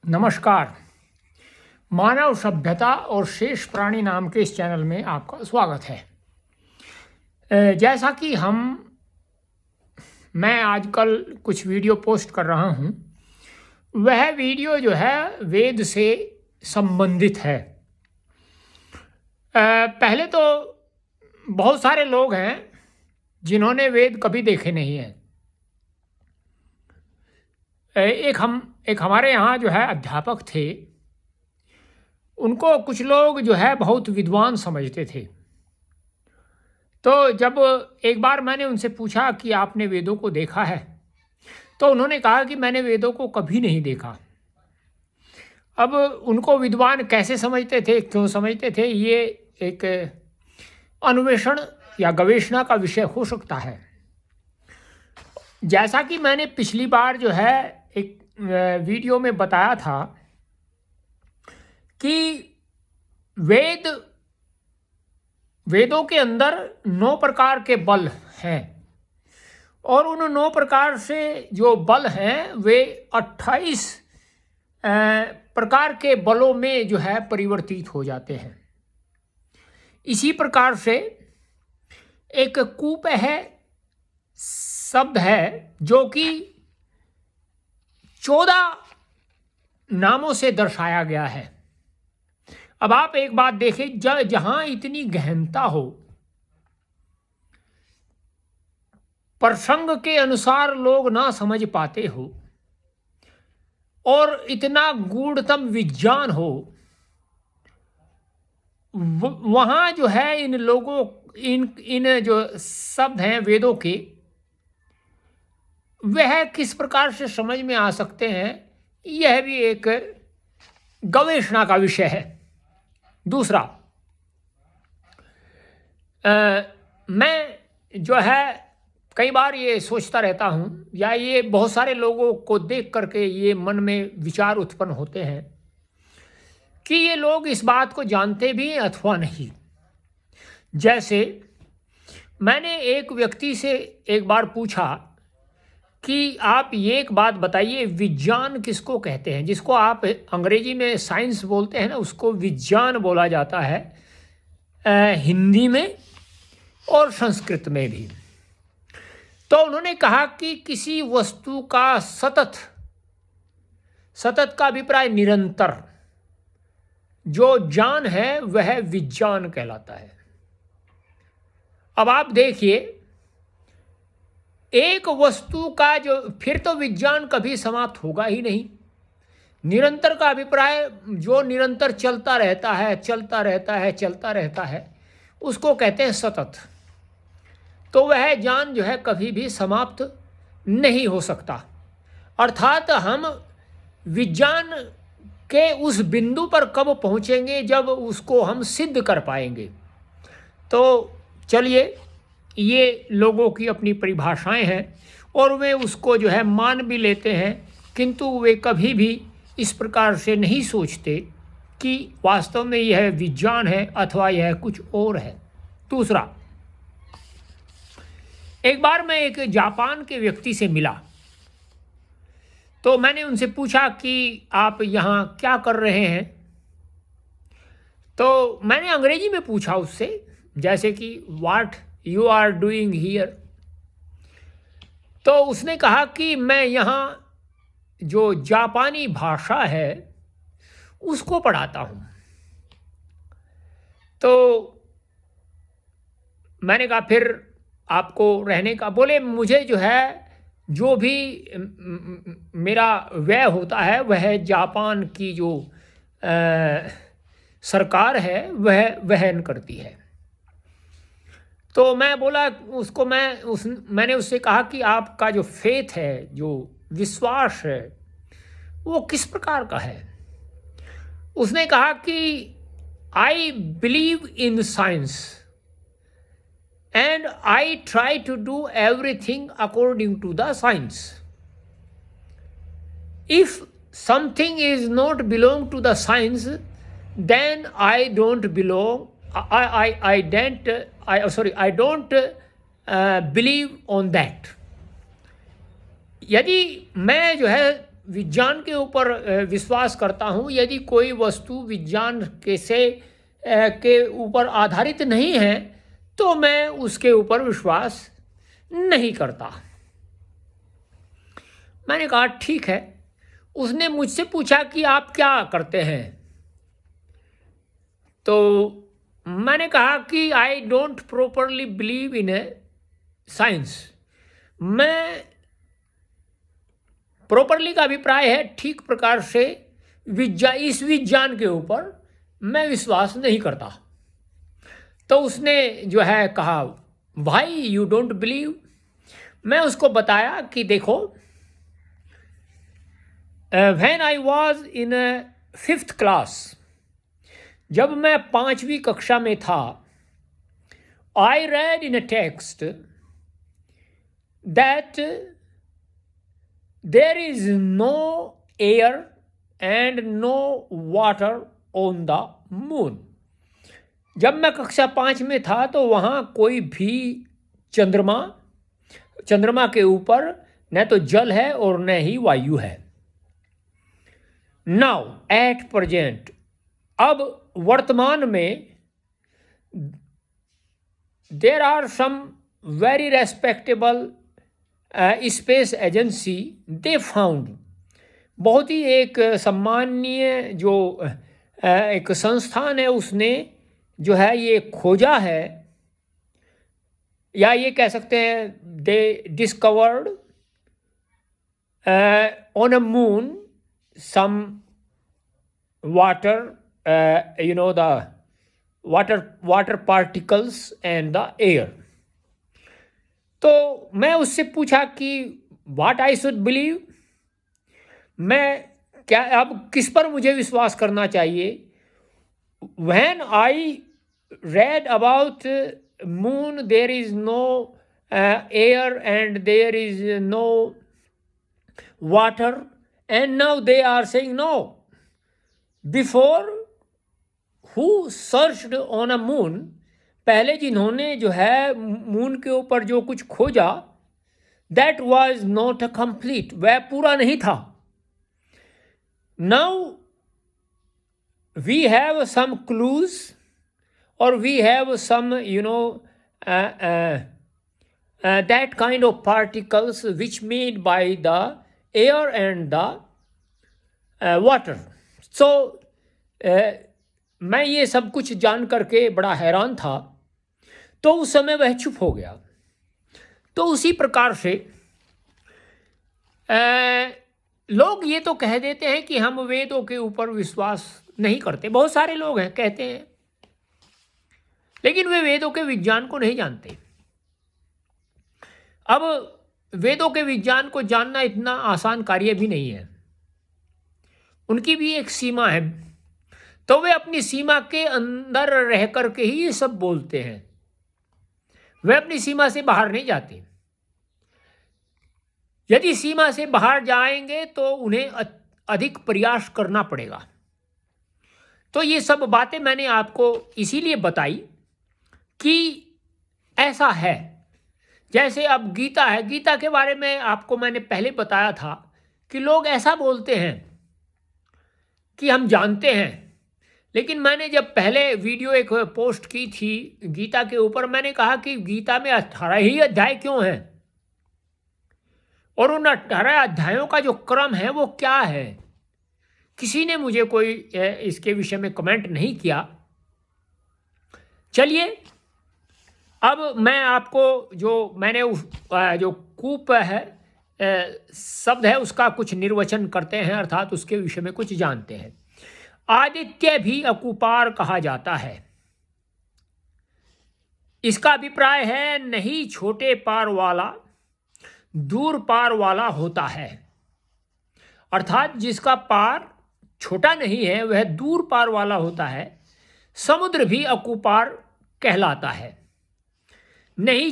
नमस्कार। मानव सभ्यता और शेष प्राणी नाम के इस चैनल में आपका स्वागत है। जैसा कि मैं आजकल कुछ वीडियो पोस्ट कर रहा हूँ, वह वीडियो जो है वेद से संबंधित है। पहले तो बहुत सारे लोग हैं जिन्होंने वेद कभी देखे नहीं हैं। एक हमारे यहाँ जो है अध्यापक थे, उनको कुछ लोग जो है बहुत विद्वान समझते थे। तो जब एक बार मैंने उनसे पूछा कि आपने वेदों को देखा है, तो उन्होंने कहा कि मैंने वेदों को कभी नहीं देखा। अब उनको विद्वान कैसे समझते थे, क्यों समझते थे, ये एक अन्वेषण या गवेषणा का विषय हो सकता है। जैसा कि मैंने पिछली बार जो है एक वीडियो में बताया था कि वेदों के अंदर 9 प्रकार के बल हैं, और उन 9 प्रकार से जो बल हैं वे 28 प्रकार के बलों में जो है परिवर्तित हो जाते हैं। इसी प्रकार से एक कूपह शब्द है जो कि 14 नामों से दर्शाया गया है। अब आप एक बात देखें, जहां इतनी गहनता हो, प्रसंग के अनुसार लोग ना समझ पाते हो, और इतना गूढ़तम विज्ञान हो, वहां जो है इन लोगों इन जो शब्द हैं वेदों के, वह किस प्रकार से समझ में आ सकते हैं, यह भी एक गवेषणा का विषय है। दूसरा, मैं जो है कई बार ये सोचता रहता हूँ, या ये बहुत सारे लोगों को देख करके ये मन में विचार उत्पन्न होते हैं कि ये लोग इस बात को जानते भी हैं अथवा नहीं। जैसे मैंने एक व्यक्ति से एक बार पूछा कि आप ये एक बात बताइए, विज्ञान किसको कहते हैं? जिसको आप अंग्रेजी में साइंस बोलते हैं ना, उसको विज्ञान बोला जाता है हिंदी में और संस्कृत में भी। तो उन्होंने कहा कि किसी वस्तु का सतत का अभिप्राय निरंतर जो ज्ञान है वह विज्ञान कहलाता है। अब आप देखिए, एक वस्तु का जो, फिर तो विज्ञान कभी समाप्त होगा ही नहीं। निरंतर का अभिप्राय जो निरंतर चलता रहता है, उसको कहते हैं सतत। तो वह ज्ञान जो है कभी भी समाप्त नहीं हो सकता। अर्थात हम विज्ञान के उस बिंदु पर कब पहुंचेंगे जब उसको हम सिद्ध कर पाएंगे। तो चलिए, ये लोगों की अपनी परिभाषाएं हैं और वे उसको जो है मान भी लेते हैं, किंतु वे कभी भी इस प्रकार से नहीं सोचते कि वास्तव में यह विज्ञान है अथवा यह कुछ और है। दूसरा, एक बार मैं एक जापान के व्यक्ति से मिला, तो मैंने उनसे पूछा कि आप यहाँ क्या कर रहे हैं। तो मैंने अंग्रेजी में पूछा उससे, जैसे कि what you are doing here. तो उसने कहा कि मैं यहाँ जो जापानी भाषा है उसको पढ़ाता हूँ। तो मैंने कहा फिर आपको रहने का, बोले मुझे जो है जो भी मेरा व्यय होता है वह जापान की जो सरकार है वह वहन करती है। तो मैं बोला उसको, मैंने उससे कहा कि आपका जो फेथ है, जो विश्वास है, वो किस प्रकार का है। उसने कहा कि I believe in science and I try to do everything according to the science. If something is not belong to the science, then I don't belong, I don't believe on that। यदि मैं जो है विज्ञान के ऊपर विश्वास करता हूँ। यदि कोई वस्तु विज्ञान के ऊपर आधारित नहीं है तो मैं उसके ऊपर विश्वास नहीं करता। मैंने कहा ठीक है। उसने मुझसे पूछा कि आप क्या करते हैं, तो मैंने कहा कि I don't properly believe in A science. मैं प्रॉपरली का अभिप्राय है ठीक प्रकार से इस विज्ञान के ऊपर मैं विश्वास नहीं करता। तो उसने जो है कहा भाई यू डोंट बिलीव। मैं उसको बताया कि देखो, when I was in 5th class, जब मैं 5वीं कक्षा में था, I read in a text that there is no air and no water on the moon. जब मैं कक्षा 5 में था तो वहाँ कोई भी चंद्रमा के ऊपर न तो जल है और न ही वायु है। नाउ एट प्रेजेंट, अब वर्तमान में, there are some very respectable space agency, they found, बहुत ही एक सम्माननीय जो एक संस्थान है उसने जो है ये खोजा है, या ये कह सकते हैं they discovered on a moon some water, the water particles and the air. तो मैं उससे पूछा कि व्हाट आई शुड बिलीव, मैं क्या अब किस पर मुझे विश्वास करना चाहिए। When I read about moon there is no air and there is no water and now they are saying no. Before who searched on a moon, पहले जिन्होंने जो है मून के ऊपर जो कुछ खोजा, that was not a complete, वह पूरा नहीं था। Now we have some clues और we have some that kind of particles which made by the air and the water. So मैं ये सब कुछ जान करके बड़ा हैरान था। तो उस समय वह चुप हो गया। तो उसी प्रकार से लोग ये तो कह देते हैं कि हम वेदों के ऊपर विश्वास नहीं करते। बहुत सारे लोग हैं कहते हैं, लेकिन वे वेदों के विज्ञान को नहीं जानते। अब वेदों के विज्ञान को जानना इतना आसान कार्य भी नहीं है, उनकी भी एक सीमा है। तो वे अपनी सीमा के अंदर रह करके ही ये सब बोलते हैं, वे अपनी सीमा से बाहर नहीं जाते। यदि सीमा से बाहर जाएंगे तो उन्हें अधिक प्रयास करना पड़ेगा। तो ये सब बातें मैंने आपको इसीलिए बताई कि ऐसा है। जैसे अब गीता है, गीता के बारे में आपको मैंने पहले बताया था कि लोग ऐसा बोलते हैं कि हम जानते हैं, लेकिन मैंने जब पहले वीडियो एक पोस्ट की थी गीता के ऊपर, मैंने कहा कि गीता में 18 ही अध्याय क्यों हैं और उन 18 अध्यायों का जो क्रम है वो क्या है। किसी ने मुझे कोई इसके विषय में कमेंट नहीं किया। चलिए अब मैं आपको जो मैंने जो कूप है शब्द है उसका कुछ निर्वचन करते हैं, अर्थात उसके विषय में कुछ जानते हैं। आदित्य भी अकुपार कहा जाता है। इसका अभिप्राय है नहीं छोटे पार वाला दूर पार वाला होता है, अर्थात जिसका पार छोटा नहीं है वह दूर पार वाला होता है। समुद्र भी अकुपार कहलाता है। नहीं